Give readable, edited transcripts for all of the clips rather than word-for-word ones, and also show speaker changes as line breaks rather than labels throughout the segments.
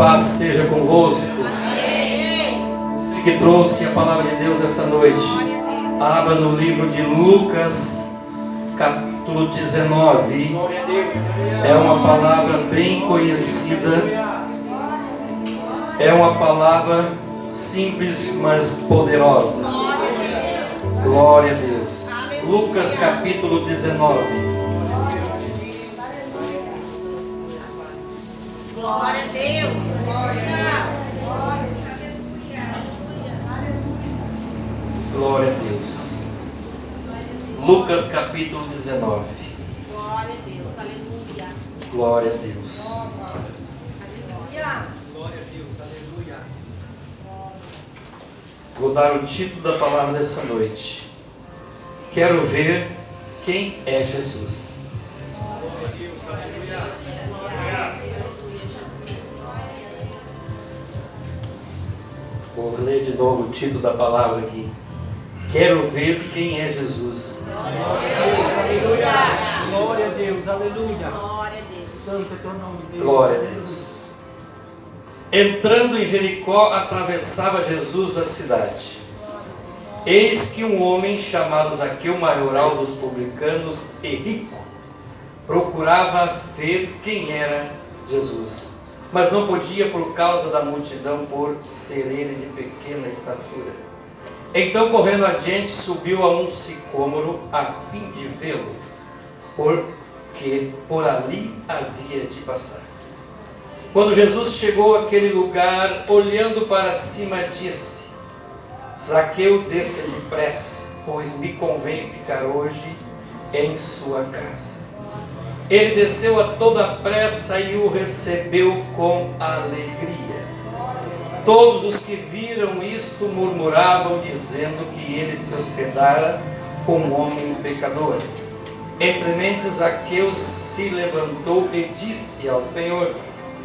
paz seja convosco. Você que trouxe a palavra de Deus essa noite, abra no livro de Lucas, capítulo 19. É uma palavra bem conhecida, é uma palavra simples, mas poderosa. Glória a Deus. Lucas, capítulo 19.
Glória a Deus.
Glória a Deus. Lucas capítulo 19.
Glória a Deus. Aleluia.
Glória a Deus.
Aleluia.
Glória a Deus, aleluia.
Vou dar o título da palavra dessa noite. Quero ver quem é Jesus.
Glória a Deus, aleluia.
Vou ler de novo o título da palavra aqui. Quero ver quem é Jesus.
Aleluia. Glória a Deus, aleluia.
Glória a Deus.
Santo é teu nome, Deus.
Glória a Deus. Entrando em Jericó, atravessava Jesus a cidade. Eis que um homem chamado Zaqueu, maioral dos publicanos e rico, procurava ver quem era Jesus, mas não podia por causa da multidão, por ser ele de pequena estatura. Então, correndo adiante, subiu a um sicômoro a fim de vê-lo, porque por ali havia de passar. Quando Jesus chegou àquele lugar, olhando para cima, disse: Zaqueu, desça depressa, pois me convém ficar hoje em sua casa. Ele desceu a toda pressa e o recebeu com alegria. Todos os que viram isto murmuravam, dizendo que ele se hospedara com um homem pecador. Entre mentes, Zaqueu se levantou e disse ao Senhor: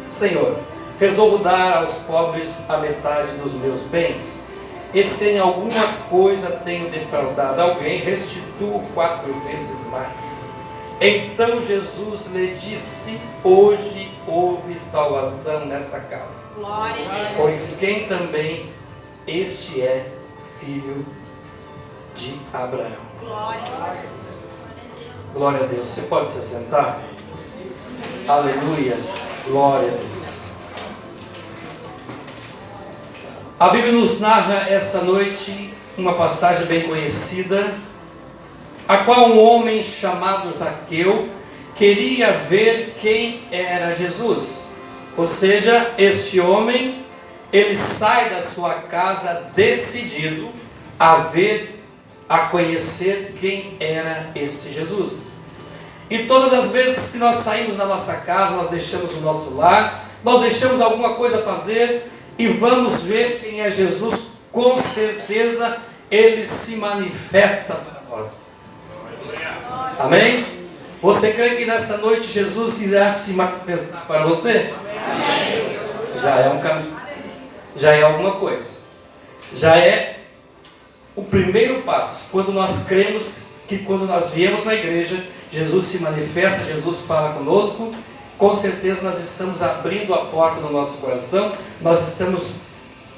Senhor, resolvo dar aos pobres a metade dos meus bens, e se em alguma coisa tenho defraudado alguém, restituo 4 vezes mais. Então Jesus lhe disse: hoje houve salvação nesta casa,
Glória a Deus.
pois quem também este é filho de Abraão.
Glória a Deus.
Glória a Deus. Você pode se sentar? Aleluias. Glória a Deus. A Bíblia nos narra essa noite uma passagem bem conhecida, a qual um homem chamado Zaqueu queria ver quem era Jesus. Ou seja, este homem, ele sai da sua casa decidido a conhecer quem era este Jesus. E todas as vezes que nós saímos da nossa casa, nós deixamos o nosso lar, nós deixamos alguma coisa a fazer e vamos ver quem é Jesus, com certeza ele se manifesta para nós. Amém? Você crê que nessa noite Jesus irá se manifestar para você?
Amém.
Já é um caminho, já é alguma coisa, já é o primeiro passo. Quando nós cremos que quando nós viemos na igreja, Jesus se manifesta, Jesus fala conosco, com certeza nós estamos abrindo a porta do nosso coração, nós estamos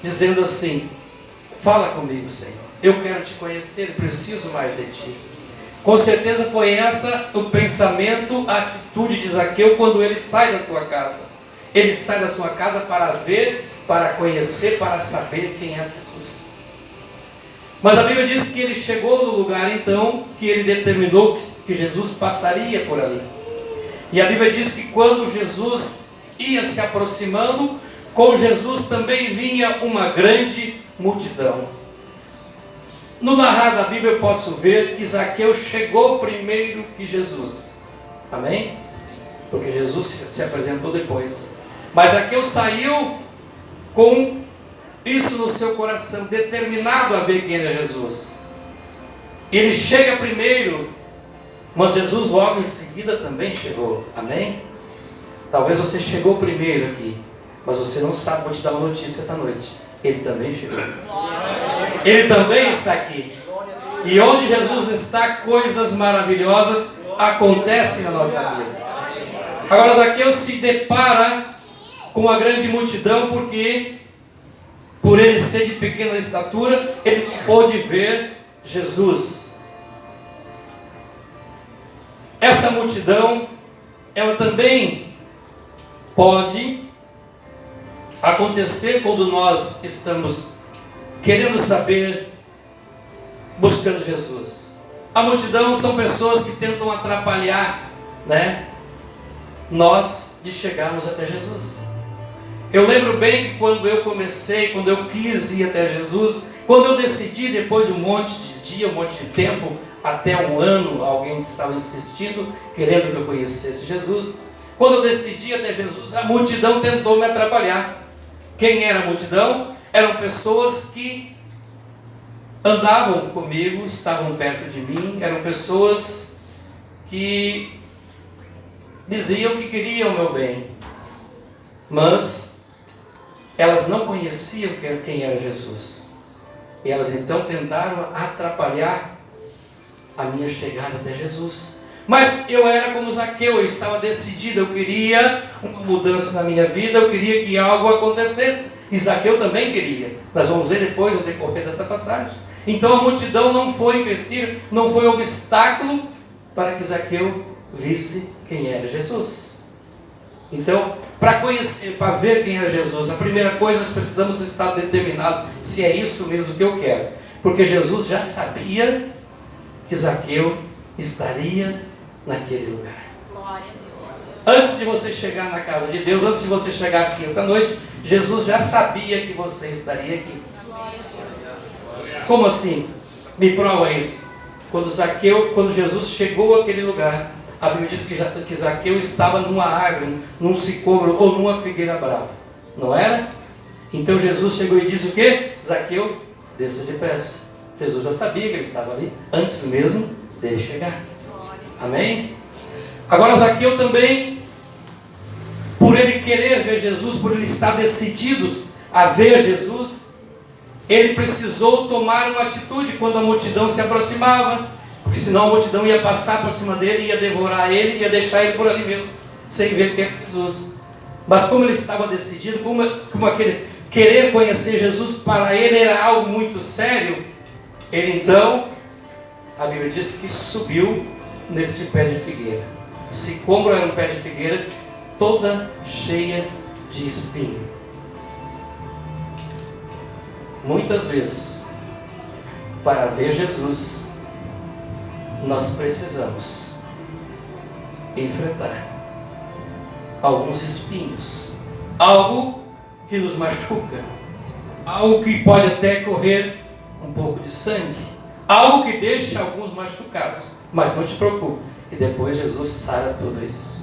dizendo assim: fala comigo, Senhor, eu quero te conhecer, preciso mais de ti. Com certeza foi essa o pensamento, a atitude de Zaqueu quando ele sai da sua casa. Ele sai da sua casa para ver, para conhecer, para saber quem é Jesus. Mas a Bíblia diz que ele chegou no lugar então que ele determinou que Jesus passaria por ali. E a Bíblia diz que quando Jesus ia se aproximando, com Jesus também vinha uma grande multidão. No narrar da Bíblia eu posso ver que Zaqueu chegou primeiro que Jesus. Amém? Porque Jesus se apresentou depois. Mas Zaqueu saiu com isso no seu coração, determinado a ver quem era Jesus. Ele chega primeiro, mas Jesus logo em seguida também chegou. Amém? Talvez você chegou primeiro aqui, mas você não sabe. Vou te dar uma notícia esta noite: ele também chegou. Ele também está aqui. E onde Jesus está, coisas maravilhosas acontecem na nossa vida. Agora Zaqueu se depara com a grande multidão, porque por ele ser de pequena estatura, ele não pôde ver Jesus. Essa multidão, ela também pode acontecer quando nós estamos querendo saber, buscando Jesus. A multidão são pessoas que tentam atrapalhar, nós de chegarmos até Jesus. Eu lembro bem que quando eu quis ir até Jesus, quando eu decidi, depois de um monte de dia, um monte de tempo, até um ano, alguém estava insistindo, querendo que eu conhecesse Jesus. Quando eu decidi até Jesus, a multidão tentou me atrapalhar. Quem era a multidão? Eram pessoas que andavam comigo, estavam perto de mim, eram pessoas que diziam que queriam o meu bem, mas elas não conheciam quem era Jesus. E elas então tentaram atrapalhar a minha chegada até Jesus. Mas eu era como Zaqueu, eu estava decidido, eu queria uma mudança na minha vida, eu queria que algo acontecesse. E Zaqueu também queria. Nós vamos ver depois no decorrer dessa passagem. Então a multidão não foi empecilho, não foi obstáculo para que Zaqueu visse quem era Jesus. Então, para conhecer, para ver quem era Jesus, a primeira coisa nós precisamos estar determinados se é isso mesmo que eu quero. Porque Jesus já sabia que Zaqueu estaria naquele lugar.
Glória a Deus.
Antes de você chegar na casa de Deus, antes de você chegar aqui essa noite, Jesus já sabia que você estaria aqui. Como assim? Me prova isso. Quando Jesus chegou àquele lugar, a Bíblia diz que Zaqueu estava numa árvore, num sicômoro ou numa figueira brava. Não era? Então Jesus chegou e disse o quê? Zaqueu, desça depressa. Jesus já sabia que ele estava ali, antes mesmo dele chegar. Amém? Agora Zaqueu também, por ele querer ver Jesus, por ele estar decidido a ver Jesus, ele precisou tomar uma atitude quando a multidão se aproximava, porque senão a multidão ia passar por cima dele, ia devorar ele, ia deixar ele por ali mesmo, sem ver quem era Jesus. Mas como ele estava decidido, como aquele querer conhecer Jesus para ele era algo muito sério, ele então, a Bíblia diz que subiu neste pé de figueira. Sicômoro era um pé de figueira toda cheia de espinho. Muitas vezes, para ver Jesus, nós precisamos enfrentar alguns espinhos, algo que nos machuca, algo que pode até correr um pouco de sangue, algo que deixa alguns machucados. Mas não te preocupe, e depois Jesus sara tudo isso.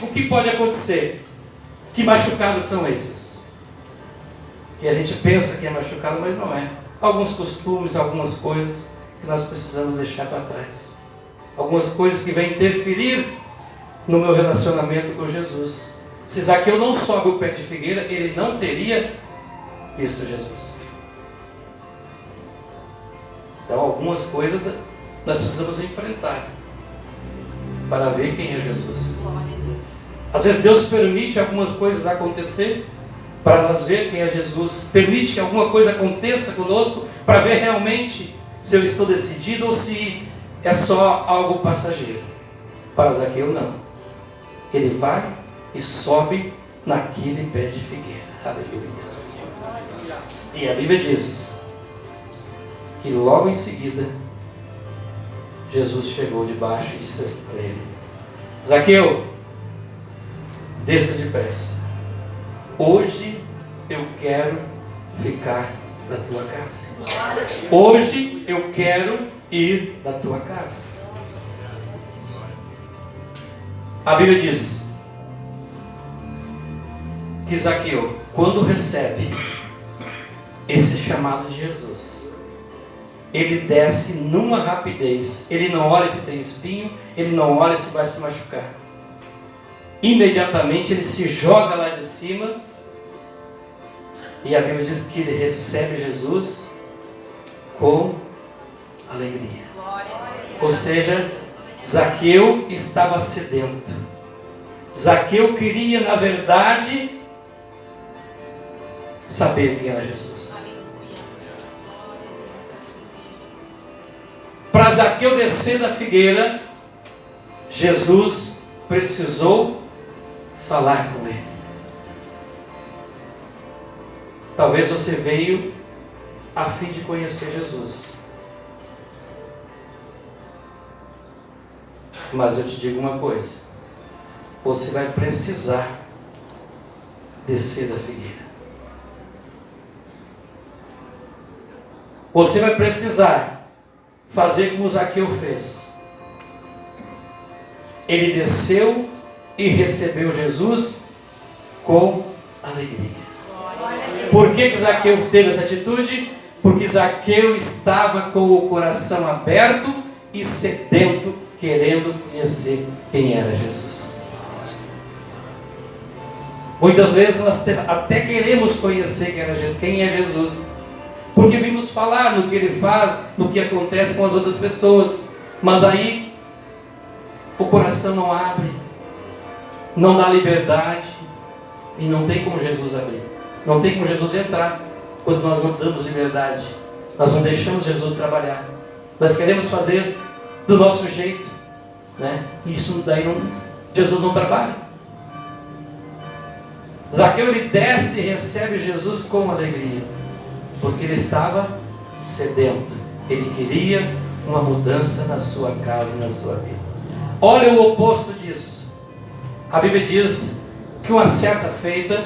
O que pode acontecer? Que machucados são esses? Que a gente pensa que é machucado, mas não é. Alguns costumes, algumas coisas que nós precisamos deixar para trás. Algumas coisas que vêm interferir no meu relacionamento com Jesus. Se Zaqueu não sobe o pé de figueira, ele não teria visto Jesus. Então algumas coisas nós precisamos enfrentar para ver quem é Jesus. Às vezes Deus permite algumas coisas acontecer para nós ver quem é Jesus. Permite que alguma coisa aconteça conosco para ver realmente se eu estou decidido ou se é só algo passageiro. Para Zaqueu não. Ele vai e sobe naquele pé de figueira. Aleluia. E a Bíblia diz que logo em seguida Jesus chegou debaixo e disse assim para ele: Zaqueu, desça depressa. Hoje eu quero ficar na tua casa. Hoje eu quero ir na tua casa. A Bíblia diz que Zaqueu, quando recebe esse chamado de Jesus, ele desce numa rapidez. Ele não olha se tem espinho, ele não olha se vai se machucar. Imediatamente ele se joga lá de cima. E a Bíblia diz que ele recebe Jesus com alegria. Ou seja, Zaqueu estava sedento. Zaqueu queria, na verdade, saber quem era Jesus. Para Zaqueu descer da figueira, Jesus precisou falar com ele. Talvez você veio a fim de conhecer Jesus. Mas eu te digo uma coisa: você vai precisar descer da figueira. Você vai precisar fazer como Zaqueu fez. Ele desceu e recebeu Jesus com alegria. Por que Zaqueu teve essa atitude? Porque Zaqueu estava com o coração aberto e sedento, querendo conhecer quem era Jesus. Muitas vezes nós até queremos conhecer quem é Jesus, porque vimos falar no que ele faz, no que acontece com as outras pessoas, mas aí o coração não abre, não dá liberdade, e não tem como Jesus abrir, não tem como Jesus entrar quando nós não damos liberdade, nós não deixamos Jesus trabalhar, nós queremos fazer do nosso jeito, né? Isso daí Jesus não trabalha. Zaqueu, ele desce e recebe Jesus com alegria, porque ele estava sedento, ele queria uma mudança na sua casa e na sua vida. Olha o oposto disso. A Bíblia diz que uma certa feita,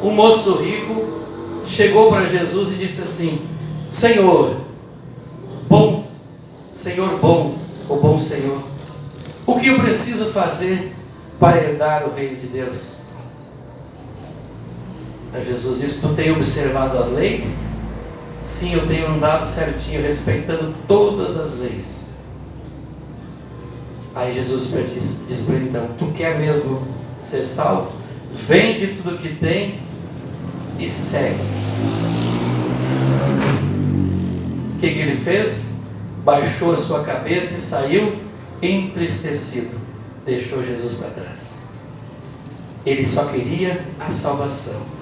um moço rico chegou para Jesus e disse assim: Senhor bom, o bom Senhor, o que eu preciso fazer para herdar o reino de Deus? Aí Jesus disse: tu tem observado as leis? Sim, eu tenho andado certinho, respeitando todas as leis. Aí Jesus disse para ele: então, tu quer mesmo ser salvo? Vende tudo que tem e segue-me. O que ele fez? Baixou a sua cabeça e saiu entristecido. Deixou Jesus para trás. Ele só queria a salvação.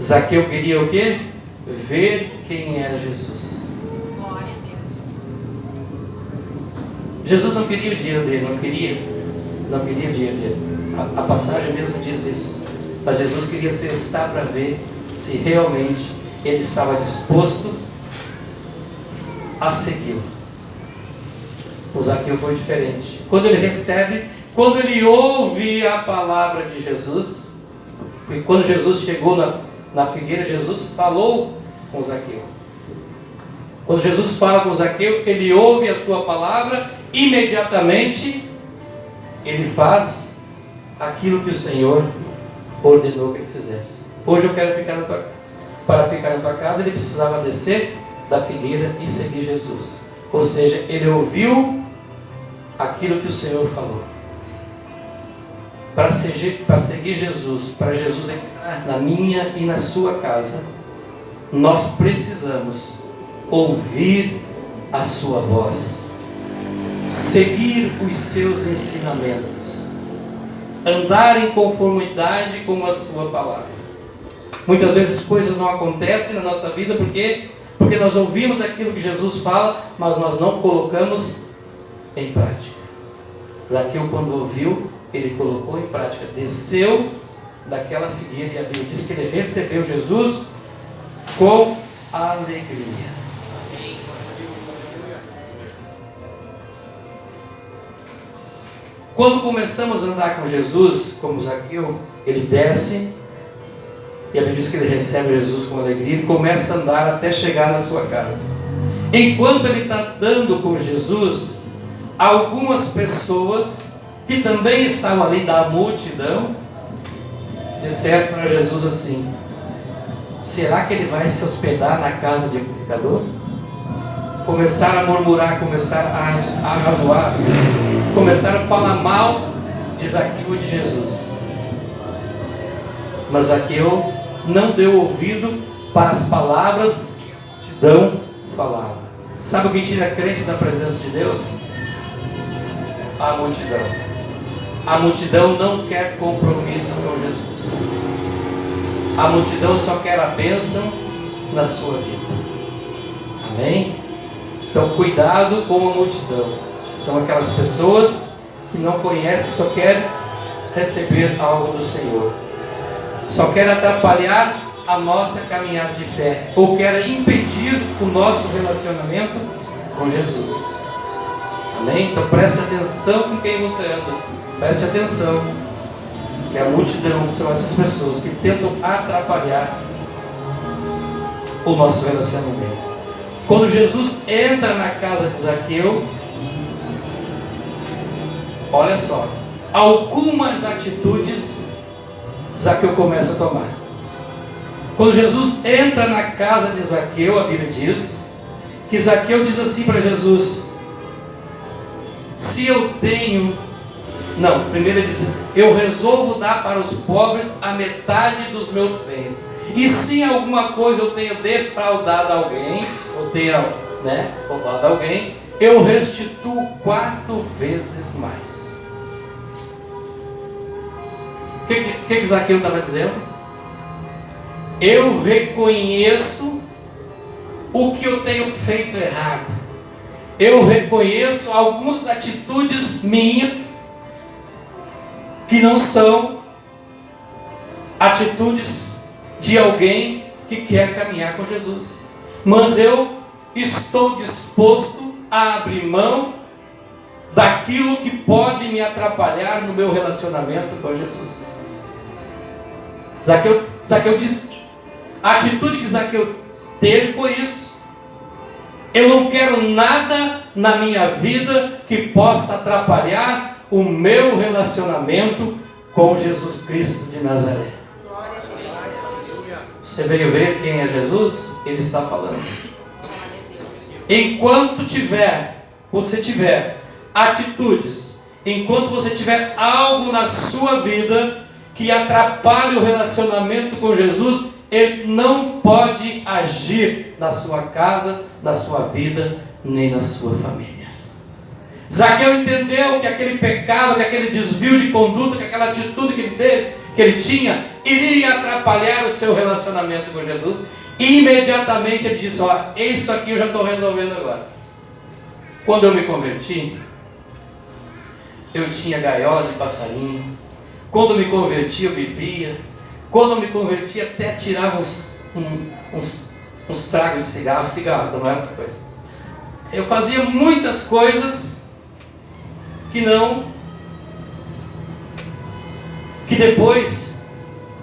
Zaqueu queria o quê? Ver quem era Jesus.
Glória a Deus.
Jesus não queria o dinheiro dele, não queria o dinheiro dele. A passagem mesmo diz isso. Mas Jesus queria testar para ver se realmente ele estava disposto a segui-lo. O Zaqueu foi diferente. Quando quando ele ouve a palavra de Jesus, e quando Jesus chegou na figueira, Jesus falou com Zaqueu. Quando Jesus fala com Zaqueu, ele ouve a sua palavra, imediatamente ele faz aquilo que o Senhor ordenou que ele fizesse. Hoje eu quero ficar na tua casa. Para ficar na tua casa, ele precisava descer da figueira e seguir Jesus. Ou seja, ele ouviu aquilo que o Senhor falou. Para seguir Jesus, para Jesus entrar na minha e na sua casa, nós precisamos ouvir a sua voz, seguir os seus ensinamentos, andar em conformidade com a sua palavra. Muitas vezes coisas não acontecem na nossa vida porque nós ouvimos aquilo que Jesus fala, mas nós não colocamos em prática. Zaqueu, quando ouviu, ele colocou em prática, desceu daquela figueira, e a Bíblia diz que ele recebeu Jesus com alegria. Quando começamos a andar com Jesus, como Zaqueu, ele desce, e a Bíblia diz que ele recebe Jesus com alegria, e começa a andar até chegar na sua casa. Enquanto ele está andando com Jesus, algumas pessoas que também estavam ali da multidão disseram para Jesus assim: será que ele vai se hospedar na casa de um pecador? Começaram a murmurar, começaram a arrazoar, começaram a falar mal de Zaqueu e de Jesus. Mas Zaqueu não deu ouvido para as palavras que a multidão falava. Sabe o que tira crente da presença de Deus? A multidão. A multidão não quer compromisso com Jesus. A multidão só quer a bênção na sua vida. Amém? Então cuidado com a multidão. São aquelas pessoas que não conhecem, só querem receber algo do Senhor. Só querem atrapalhar a nossa caminhada de fé. Ou querem impedir o nosso relacionamento com Jesus. Amém? Então preste atenção com quem você anda. Preste atenção. E a multidão são essas pessoas que tentam atrapalhar o nosso relacionamento. Quando Jesus entra na casa de Zaqueu, olha só, algumas atitudes Zaqueu começa a tomar. Quando Jesus entra na casa de Zaqueu, a Bíblia diz que Zaqueu diz assim para Jesus: se eu tenho... Não, primeiro ele diz: eu resolvo dar para os pobres a metade dos meus bens. E se alguma coisa eu tenho defraudado alguém, ou tenho, roubado alguém, eu restituo 4 vezes mais. O que Zaqueu estava dizendo? Eu reconheço o que eu tenho feito errado. Eu reconheço algumas atitudes minhas que não são atitudes de alguém que quer caminhar com Jesus. Mas eu estou disposto a abrir mão daquilo que pode me atrapalhar no meu relacionamento com Jesus. Zaqueu disse, a atitude que Zaqueu teve foi isso. Eu não quero nada na minha vida que possa atrapalhar o meu relacionamento com Jesus Cristo de Nazaré. Você veio ver quem é Jesus? Ele está falando. Enquanto você tiver atitudes, enquanto você tiver algo na sua vida que atrapalhe o relacionamento com Jesus, Ele não pode agir na sua casa, na sua vida, nem na sua família. Zaqueu entendeu que aquele pecado, que aquele desvio de conduta, que aquela atitude que ele tinha, iria atrapalhar o seu relacionamento com Jesus. E imediatamente ele disse: ó, isso aqui eu já estou resolvendo agora. Quando eu me converti, eu tinha gaiola de passarinho. Quando eu me converti, eu bebia. Quando eu me converti, até tirava uns tragos de cigarro, não é outra coisa. Eu fazia muitas coisas que depois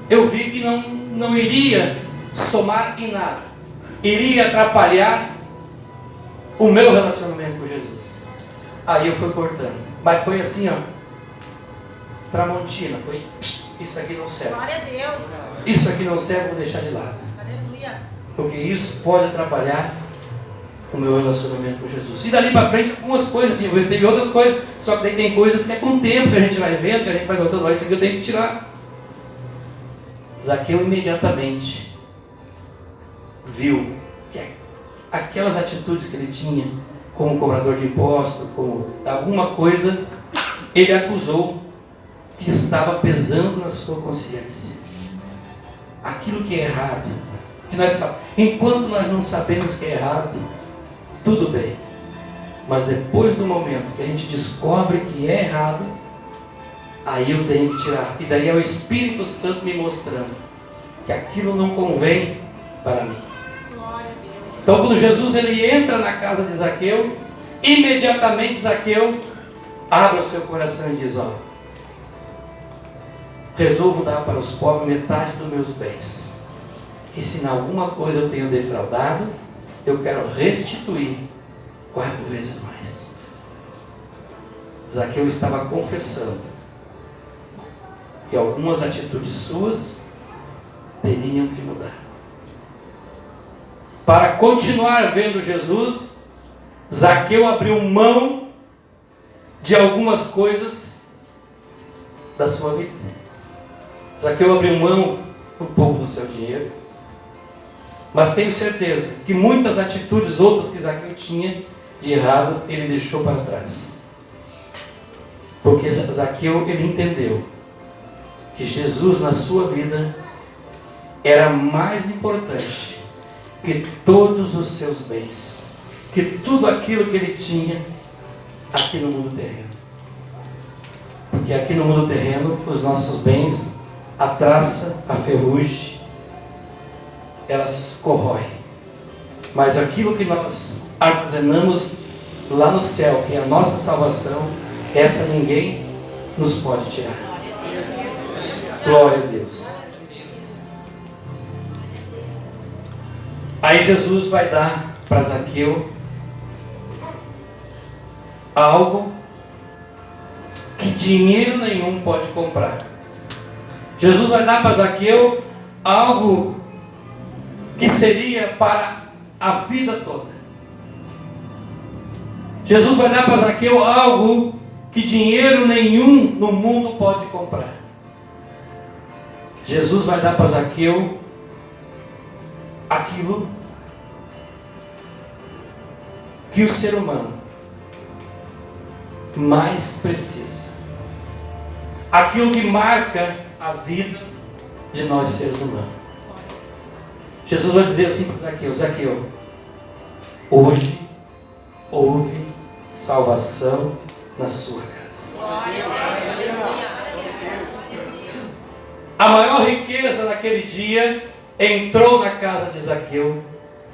eu vi que não iria somar em nada, iria atrapalhar o meu relacionamento com Jesus. Aí eu fui cortando, mas foi assim, ó, Tramontina, foi: isso aqui não serve.
Glória a Deus.
Isso aqui não serve, vou deixar de lado.
Aleluia.
Porque isso pode atrapalhar o meu relacionamento com Jesus. E dali para frente, algumas coisas, teve outras coisas, só que daí tem coisas que é com o tempo que a gente vai vendo, que a gente vai notando: olha, isso aqui eu tenho que tirar. Zaqueu imediatamente viu que aquelas atitudes que ele tinha, como cobrador de impostos, como alguma coisa, ele acusou que estava pesando na sua consciência. Aquilo que é errado, enquanto nós não sabemos que é errado, tudo bem. Mas depois do momento que a gente descobre que é errado, aí eu tenho que tirar. E daí é o Espírito Santo me mostrando que aquilo não convém para mim.
Glória a Deus.
Então quando Jesus ele entra na casa de Zaqueu, imediatamente Zaqueu abre o seu coração e diz: ó, resolvo dar para os pobres metade dos meus bens. E se em alguma coisa eu tenho defraudado, eu quero restituir 4 vezes mais. Zaqueu estava confessando que algumas atitudes suas teriam que mudar. Para continuar vendo Jesus, Zaqueu abriu mão de algumas coisas da sua vida. Zaqueu abriu mão um pouco do seu dinheiro, mas tenho certeza que muitas atitudes outras que Zaqueu tinha de errado, ele deixou para trás. Porque Zaqueu, ele entendeu que Jesus na sua vida era mais importante que todos os seus bens, que tudo aquilo que ele tinha aqui no mundo terreno. Porque aqui no mundo terreno, os nossos bens, a traça, a ferrugem, elas corroem. Mas aquilo que nós armazenamos lá no céu, que é a nossa salvação, essa ninguém nos pode tirar. Glória a Deus. Aí Jesus vai dar para Zaqueu algo que dinheiro nenhum pode comprar. Jesus vai dar para Zaqueu algo que seria para a vida toda. Jesus vai dar para Zaqueu algo que dinheiro nenhum no mundo pode comprar. Jesus vai dar para Zaqueu aquilo que o ser humano mais precisa. Aquilo que marca a vida de nós seres humanos. Jesus vai dizer assim para Zaqueu: Zaqueu, hoje houve salvação na sua casa. A maior riqueza naquele dia entrou na casa de Zaqueu,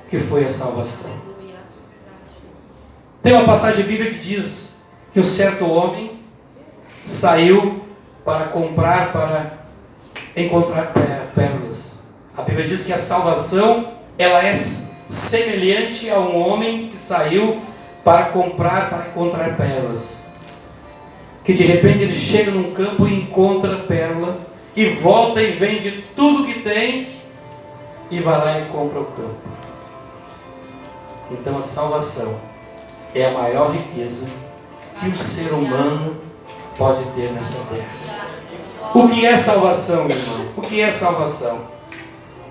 que foi a salvação. Tem uma passagem bíblica que diz que um certo homem saiu para comprar, para encontrar pérolas. A Bíblia diz que a salvação, ela é semelhante a um homem que saiu para comprar, para encontrar pérolas. Que de repente ele chega num campo e encontra pérola, e volta e vende tudo que tem, e vai lá e compra o campo. Então a salvação é a maior riqueza que o ser humano pode ter nessa terra. O que é salvação, meu irmão? O que é salvação?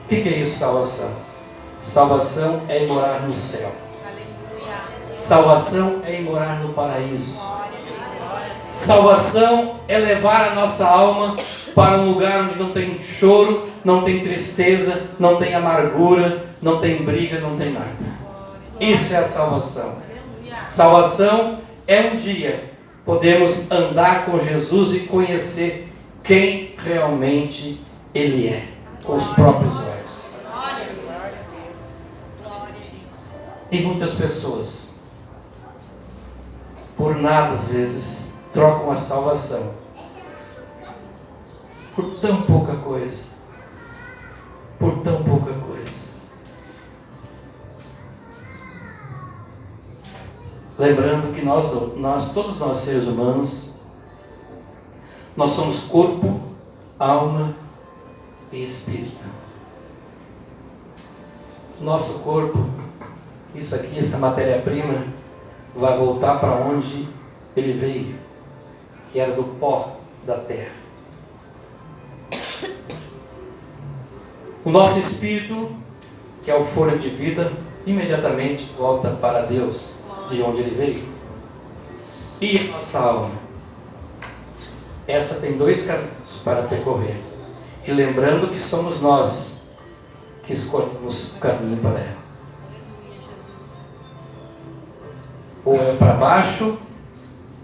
O que é isso, salvação? Salvação é ir morar no céu. Salvação é ir morar no paraíso. Salvação é levar a nossa alma para um lugar onde não tem choro, não tem tristeza, não tem amargura, não tem briga, não tem nada. Isso é a salvação. Salvação é um dia podemos andar com Jesus e conhecer quem realmente Ele é, com os próprios olhos. E muitas pessoas, por nada às vezes, trocam a salvação por tão pouca coisa. Por tão pouca coisa. Lembrando que todos nós seres humanos, nós somos corpo, alma e espírito. Nosso corpo, isso aqui, essa matéria-prima, vai voltar para onde ele veio, que era do pó da terra. O nosso espírito, que é o fôlego de vida, imediatamente volta para Deus, de onde ele veio. E a nossa alma, essa tem dois caminhos para percorrer. E lembrando que somos nós que escolhemos o caminho para ela. Ou é para baixo,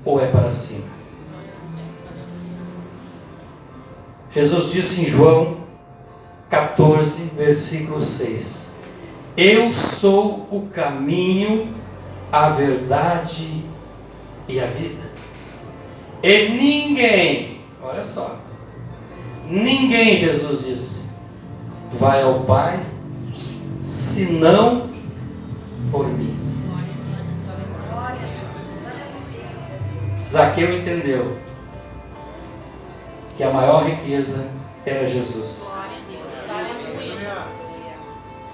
ou é para cima. Jesus disse em João 14, versículo 6: Eu sou o caminho, a verdade e a vida. E ninguém, olha só, ninguém, Jesus disse, vai ao Pai senão por mim. Zaqueu entendeu que a maior riqueza era Jesus.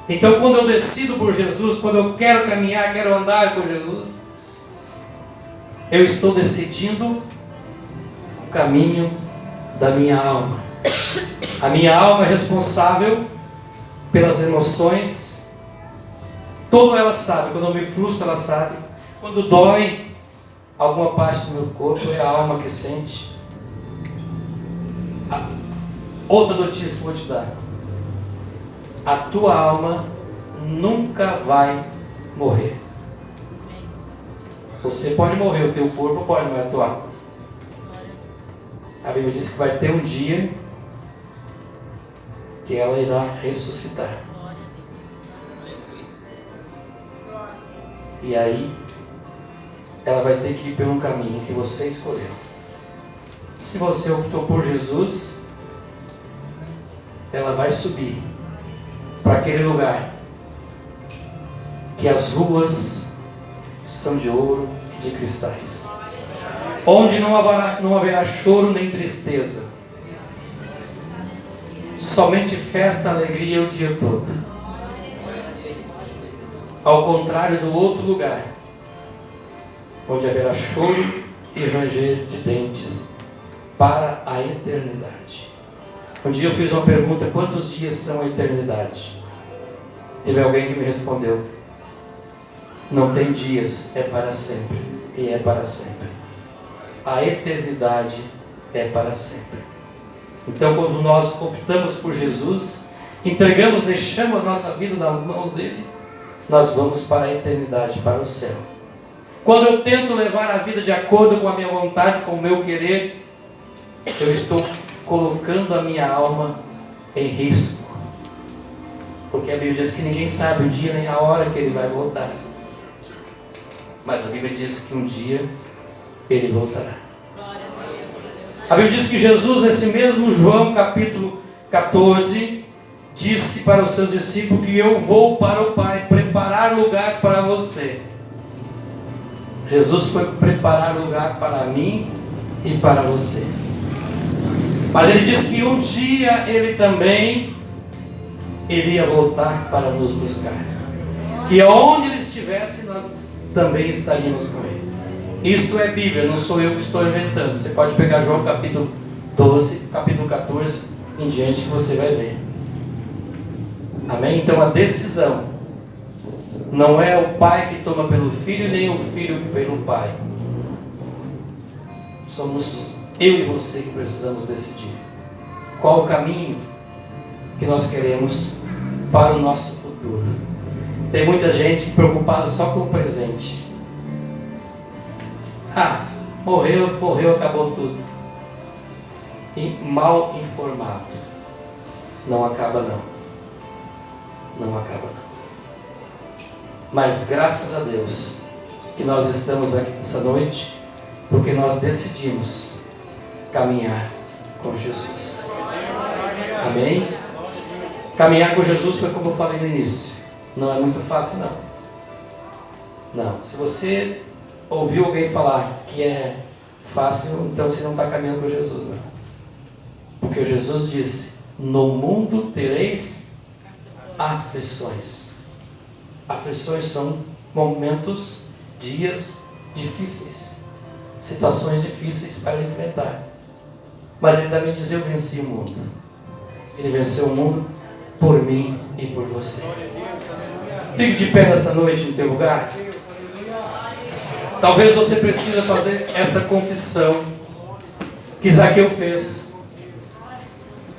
Então, quando eu decido por Jesus, quando eu quero caminhar, quero andar com Jesus, eu estou decidindo o caminho da minha alma. A minha alma é responsável pelas emoções. Tudo ela sabe. Quando eu me frustro, ela sabe. Quando dói, alguma parte do meu corpo, é a alma que sente. Outra notícia que eu vou te dar: a tua alma nunca vai morrer. Você pode morrer, o teu corpo pode, mas a tua alma. A Bíblia diz que vai ter um dia que ela irá ressuscitar. E aí ela vai ter que ir pelo caminho que você escolheu. Se você optou por Jesus, ela vai subir para aquele lugar que as ruas são de ouro e de cristais, onde não haverá choro nem tristeza, somente festa, alegria o dia todo. Ao contrário do outro lugar, onde haverá choro e ranger de dentes para a eternidade. Um dia eu fiz uma pergunta: quantos dias são a eternidade? Teve alguém que me respondeu: não tem dias, é para sempre. E é para sempre. A eternidade é para sempre. Então, quando nós optamos por Jesus, entregamos, deixamos a nossa vida nas mãos dele, nós vamos para a eternidade, para o céu. Quando eu tento levar a vida de acordo com a minha vontade, com o meu querer, eu estou colocando a minha alma em risco. Porque a Bíblia diz que ninguém sabe o dia nem a hora que ele vai voltar. Mas a Bíblia diz que um dia ele voltará. A Bíblia diz que Jesus, nesse mesmo João capítulo 14, disse para os seus discípulos que eu vou para o Pai preparar lugar para você. Jesus foi preparar lugar para mim e para você. Mas ele disse que um dia ele também iria voltar para nos buscar. Que onde ele estivesse, nós também estaríamos com ele. Isto é Bíblia, não sou eu que estou inventando. Você pode pegar João capítulo 12, capítulo 14 em diante, que você vai ver. Amém? Então a decisão não é o pai que toma pelo filho, nem o filho pelo pai. Somos eu e você que precisamos decidir qual o caminho que nós queremos para o nosso futuro. Tem muita gente preocupada só com o presente. Morreu, acabou tudo. E mal informado. Não acaba não. Não acaba não. Mas graças a Deus que nós estamos aqui essa noite, porque nós decidimos caminhar com Jesus. Amém? Caminhar com Jesus foi como eu falei no início. Não é muito fácil não. Não. Se você ouviu alguém falar que é fácil, então você não está caminhando com Jesus, não. Porque Jesus disse: no mundo tereis aflições. Aflições são momentos, dias difíceis, situações difíceis para enfrentar. Mas ele também diz: eu venci o mundo. Ele venceu o mundo por mim e por você. Fique de pé nessa noite no teu lugar. Talvez você precise fazer essa confissão que Zaqueu fez.